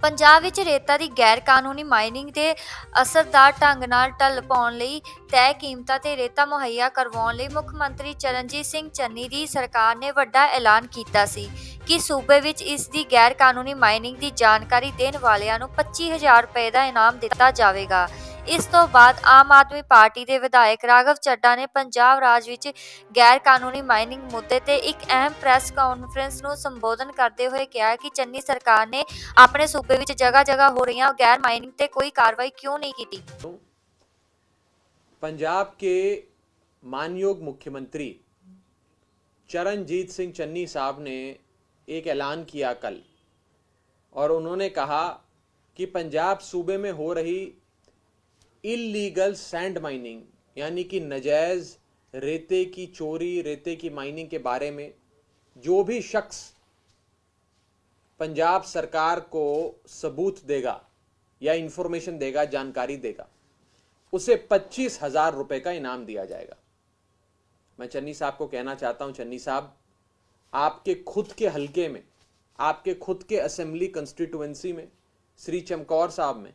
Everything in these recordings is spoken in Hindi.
ਪੰਜਾਬ ਵਿੱਚ ਰੇਤਾ ਦੀ ਗੈਰ ਕਾਨੂੰਨੀ ਮਾਈਨਿੰਗ ਦੇ ਅਸਰਦਾਰ ਢੰਗ ਨਾਲ ਢਲ ਪਾਉਣ ਲਈ ਤੈਅ ਕੀਮਤਾਂ ਤੇ ਰੇਤਾ ਮੁਹੱਈਆ ਕਰਵਾਉਣ ਲਈ ਮੁੱਖ ਮੰਤਰੀ ਚਰਨਜੀਤ ਸਿੰਘ ਚੰਨੀ ਦੀ ਸਰਕਾਰ ਨੇ ਵੱਡਾ ਐਲਾਨ ਕੀਤਾ ਸੀ ਕਿ ਸੂਬੇ ਵਿੱਚ ਇਸ ਦੀ ਗੈਰ ਕਾਨੂੰਨੀ ਮਾਈਨਿੰਗ ਦੀ ਜਾਣਕਾਰੀ ਦੇਣ ਵਾਲਿਆਂ ਨੂੰ 25,000 ਰੁਪਏ ਦਾ ਇਨਾਮ ਦਿੱਤਾ ਜਾਵੇਗਾ। ਇਸ ਤੋਂ ਬਾਅਦ ਆਮ ਆਦਮੀ ਪਾਰਟੀ ਦੇ ਵਿਧਾਇਕ ਰਾਘਵ ਚੱਡਾ ਨੇ ਪੰਜਾਬ ਰਾਜ ਵਿੱਚ ਗੈਰ ਕਾਨੂੰਨੀ ਮਾਈਨਿੰਗ ਮੁੱਦੇ ਤੇ ਇੱਕ ਅਹਿਮ ਪ੍ਰੈਸ ਕਾਨਫਰੰਸ ਨੂੰ ਸੰਬੋਧਨ ਕਰਦੇ ਹੋਏ ਕਿਹਾ ਕਿ ਚੰਨੀ ਸਰਕਾਰ ਨੇ ਆਪਣੇ सूबे विच जगह जगह हो रही गैर माइनिंग ते कोई कार्रवाई क्यों नहीं की। पंजाब के मानयोग मुख्यमंत्री चरणजीत सिंह चन्नी साहब ने एक ऐलान किया कल और उन्होंने कहा कि पंजाब सूबे में हो रही इलीगल सैंड माइनिंग यानी कि नजायज रेते की चोरी, रेते की माइनिंग के बारे में जो भी शख्स पंजाब सरकार को सबूत देगा या इंफॉर्मेशन देगा, जानकारी देगा, उसे 25,000 रुपए का इनाम दिया जाएगा। मैं चन्नी साहब को कहना चाहता हूं, चन्नी साहब, आपके खुद के हलके में, आपके खुद के असेंबली कंस्टिट्यूएंसी में, श्री चमकौर साहब में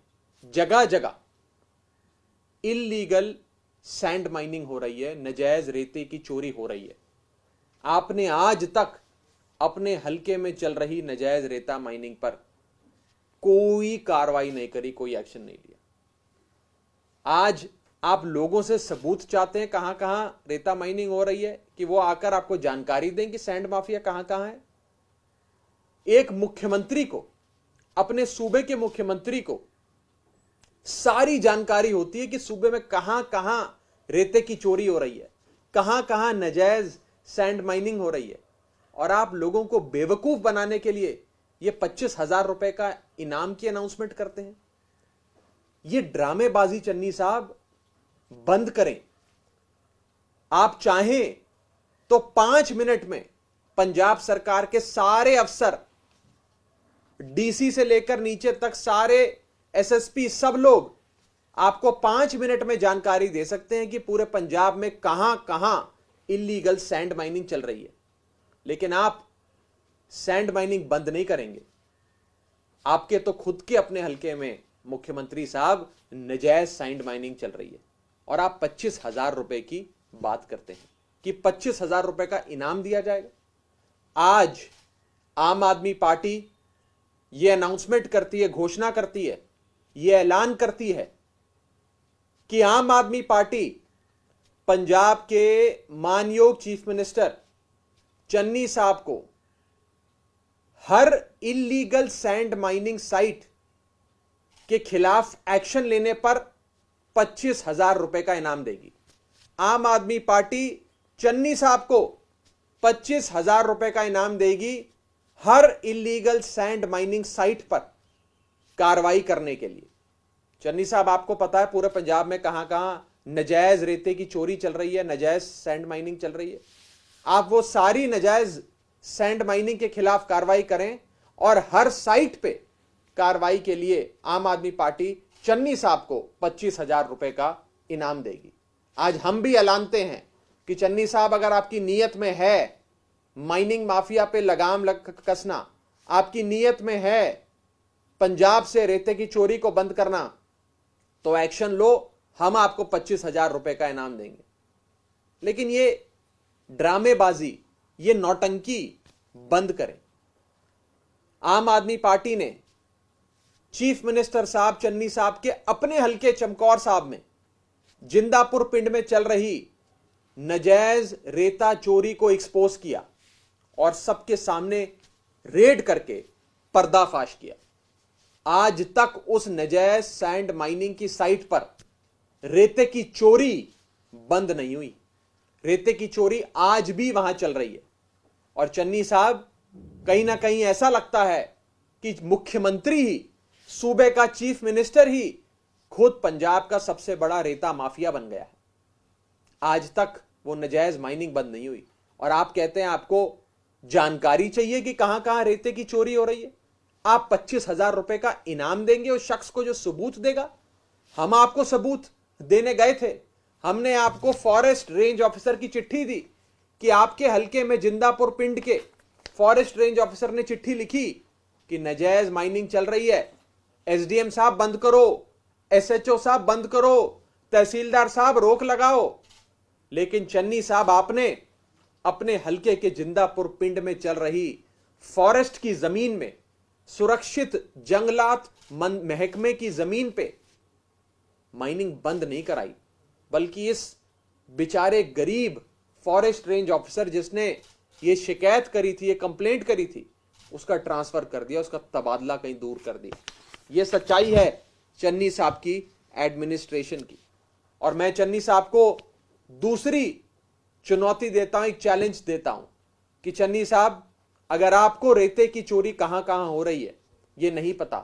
जगह जगह इलीगल सैंड माइनिंग हो रही है, नजायज रेते की चोरी हो रही है। आपने आज तक अपने हलके में चल रही नजायज रेता माइनिंग पर कोई कार्रवाई नहीं करी, कोई एक्शन नहीं लिया। आज आप लोगों से सबूत चाहते हैं कहां कहां रेता माइनिंग हो रही है, कि वो आकर आपको जानकारी दें कि सैंड माफिया कहां कहां है। एक मुख्यमंत्री को, अपने सूबे के मुख्यमंत्री को सारी जानकारी होती है कि सूबे में कहां कहां रेते की चोरी हो रही है, कहां कहां नजायज सैंड माइनिंग हो रही है, और आप लोगों को बेवकूफ बनाने के लिए ये 25,000 रुपए का इनाम की अनाउंसमेंट करते हैं। ये ड्रामेबाजी चन्नी साहब बंद करें। आप चाहें तो 5 मिनट में पंजाब सरकार के सारे अफसर, डीसी से लेकर नीचे तक सारे एसएसपी, सब लोग आपको 5 मिनट में जानकारी दे सकते हैं कि पूरे पंजाब में कहां कहां इलीगल सैंड माइनिंग चल रही है। लेकिन आप सैंड माइनिंग बंद नहीं करेंगे। आपके तो खुद के अपने हलके में मुख्यमंत्री साहब नजायज सैंड माइनिंग चल रही है और आप 25,000 रुपए की बात करते हैं कि 25,000 रुपए का इनाम दिया जाएगा। आज आम आदमी पार्टी यह अनाउंसमेंट करती है, घोषणा करती है, यह ऐलान करती है कि आम आदमी पार्टी पंजाब के मानयोग चीफ मिनिस्टर चन्नी साहब को हर इलीगल सैंड माइनिंग साइट के खिलाफ एक्शन लेने पर 25,000 रुपए का इनाम देगी। आम आदमी पार्टी चन्नी साहब को 25,000 रुपए का इनाम देगी हर इलीगल सैंड माइनिंग साइट पर कार्रवाई करने के लिए। चन्नी साहब, आपको पता है पूरे पंजाब में कहां कहां नजायज रेते की चोरी चल रही है, नजायज सैंड माइनिंग चल रही है। आप वो सारी नजायज सैंड माइनिंग के खिलाफ कार्रवाई करें और हर साइट पे कार्रवाई के लिए आम आदमी पार्टी चन्नी साहब को 25,000 रुपए का इनाम देगी। आज हम भी ऐलानते हैं कि चन्नी साहब, अगर आपकी नीयत में है माइनिंग माफिया पे लगाम कसना, आपकी नीयत में है पंजाब से रेते की चोरी को बंद करना, तो एक्शन लो, हम आपको 25,000 रुपए का इनाम देंगे। लेकिन ये ड्रामेबाजी, ये नौटंकी बंद करें। आम आदमी पार्टी ने चीफ मिनिस्टर साहब चन्नी साहब के अपने हलके चमकौर साहब में जिंदापुर पिंड में चल रही नजायज रेता चोरी को एक्सपोज किया और सबके सामने रेड करके पर्दाफाश किया। आज तक उस नजायज सैंड माइनिंग की साइट पर रेते की चोरी बंद नहीं हुई। रेते की चोरी आज भी वहां चल रही है। और चन्नी साहब, कहीं ना कहीं ऐसा लगता है कि मुख्यमंत्री ही, सूबे का चीफ मिनिस्टर ही खुद पंजाब का सबसे बड़ा रेता माफिया बन गया है। आज तक वो नजायज माइनिंग बंद नहीं हुई और आप कहते हैं आपको जानकारी चाहिए कि कहां कहां रेते की चोरी हो रही है। आप 25,000 रुपए का इनाम देंगे उस शख्स को जो सबूत देगा। हम आपको सबूत देने गए थे, हमने आपको फॉरेस्ट रेंज ऑफिसर की चिट्ठी दी कि आपके हलके में जिंदापुर पिंड के फॉरेस्ट रेंज ऑफिसर ने चिट्ठी लिखी कि नाजायज माइनिंग चल रही है, एसडीएम साहब बंद करो, एसएचओ साहब बंद करो, तहसीलदार साहब रोक लगाओ। लेकिन चन्नी साहब, आपने अपने हलके के जिंदापुर पिंड में चल रही फॉरेस्ट की जमीन में, सुरक्षित जंगलात महकमे की जमीन पे माइनिंग बंद नहीं कराई, बल्कि इस बेचारे गरीब फॉरेस्ट रेंज ऑफिसर जिसने ये शिकायत करी थी, ये कंप्लेंट करी थी, उसका ट्रांसफर कर दिया, उसका तबादला कहीं दूर कर दिया। ये सच्चाई है चन्नी साहब की एडमिनिस्ट्रेशन की। और मैं चन्नी साहब को दूसरी चुनौती देता हूं, एक चैलेंज देता हूं कि चन्नी साहब, अगर आपको रेते की चोरी कहां कहां हो रही है ये नहीं पता,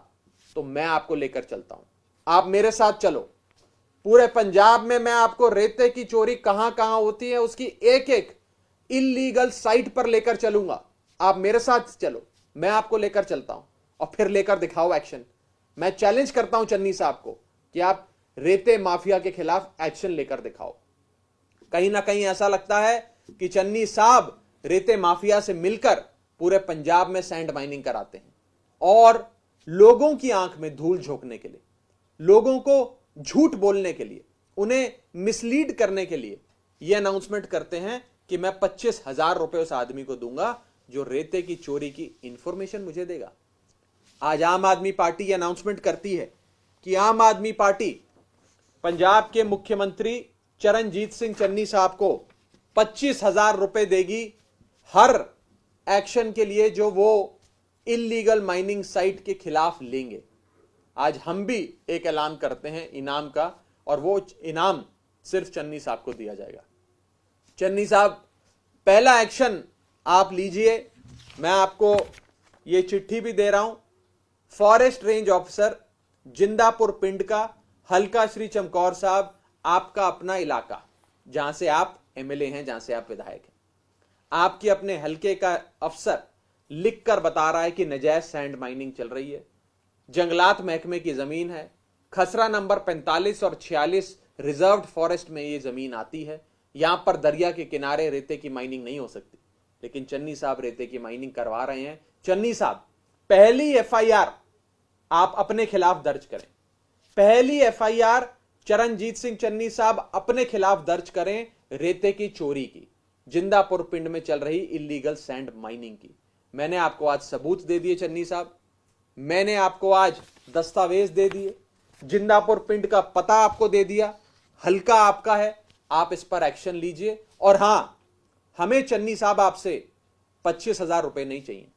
तो मैं आपको लेकर चलता हूं। आप मेरे साथ चलो, पूरे पंजाब में मैं आपको रेते की चोरी कहां कहां होती है उसकी एक एक इलीगल साइट पर लेकर चलूंगा। आप मेरे साथ चलो, मैं आपको लेकर चलता हूं और फिर लेकर दिखाओ एक्शन। मैं चैलेंज करता हूं चन्नी साहब को कि आप रेते माफिया के खिलाफ एक्शन लेकर दिखाओ। कहीं ना कहीं ऐसा लगता है कि चन्नी साहब रेते माफिया से मिलकर पूरे पंजाब में सैंड माइनिंग कराते हैं और लोगों की आंख में धूल झोंकने के लिए, लोगों को झूठ बोलने के लिए, उन्हें मिसलीड करने के लिए यह अनाउंसमेंट करते हैं कि मैं 25,000 रुपए उस आदमी को दूंगा जो रेते की चोरी की इंफॉर्मेशन मुझे देगा। आज आम आदमी पार्टी यह अनाउंसमेंट करती है कि आम आदमी पार्टी पंजाब के मुख्यमंत्री चरणजीत सिंह चन्नी साहब को 25,000 रुपए देगी हर एक्शन के लिए जो वो इलीगल माइनिंग साइट के खिलाफ लेंगे। आज हम भी एक ऐलान करते हैं इनाम का, और वो इनाम सिर्फ चन्नी साहब को दिया जाएगा। चन्नी साहब, पहला एक्शन आप लीजिए। मैं आपको ये चिट्ठी भी दे रहा हूं, फॉरेस्ट रेंज ऑफिसर जिंदापुर पिंड का, हल्का श्री चमकौर साहब, आपका अपना इलाका, जहां से आप एमएलए हैं, जहां से आप विधायक हैं, आपके अपने हलके का अफसर लिखकर बता रहा है कि नजायज सैंड माइनिंग चल रही है, जंगलात महकमे की जमीन है, खसरा नंबर 45 और 46 रिजर्व्ड फॉरेस्ट में ये जमीन आती है, यहां पर दरिया के किनारे रेते की माइनिंग नहीं हो सकती, लेकिन चन्नी साहब रेते की माइनिंग करवा रहे हैं। चन्नी साहब, पहली एफआईआर आप अपने खिलाफ दर्ज करें, पहली एफआईआर चरणजीत सिंह चन्नी साहब अपने खिलाफ दर्ज करें रेते की चोरी की, जिंदापुर पिंड में चल रही इलीगल सैंड माइनिंग की। मैंने आपको आज सबूत दे दिए चन्नी साहब, मैंने आपको आज दस्तावेज दे दिए, जिंदापुर पिंड का पता आपको दे दिया, हल्का आपका है, आप इस पर एक्शन लीजिए। और हां, हमें चन्नी साहब आपसे 25,000 रुपए नहीं चाहिए,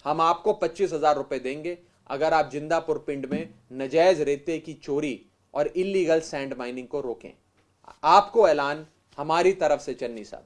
हम आपको 25,000 रुपए देंगे अगर आप जिंदापुर पिंड में नजायज रेते की चोरी और इलीगल सैंड माइनिंग को रोकें। आपको ऐलान हमारी तरफ से चन्नी साहब।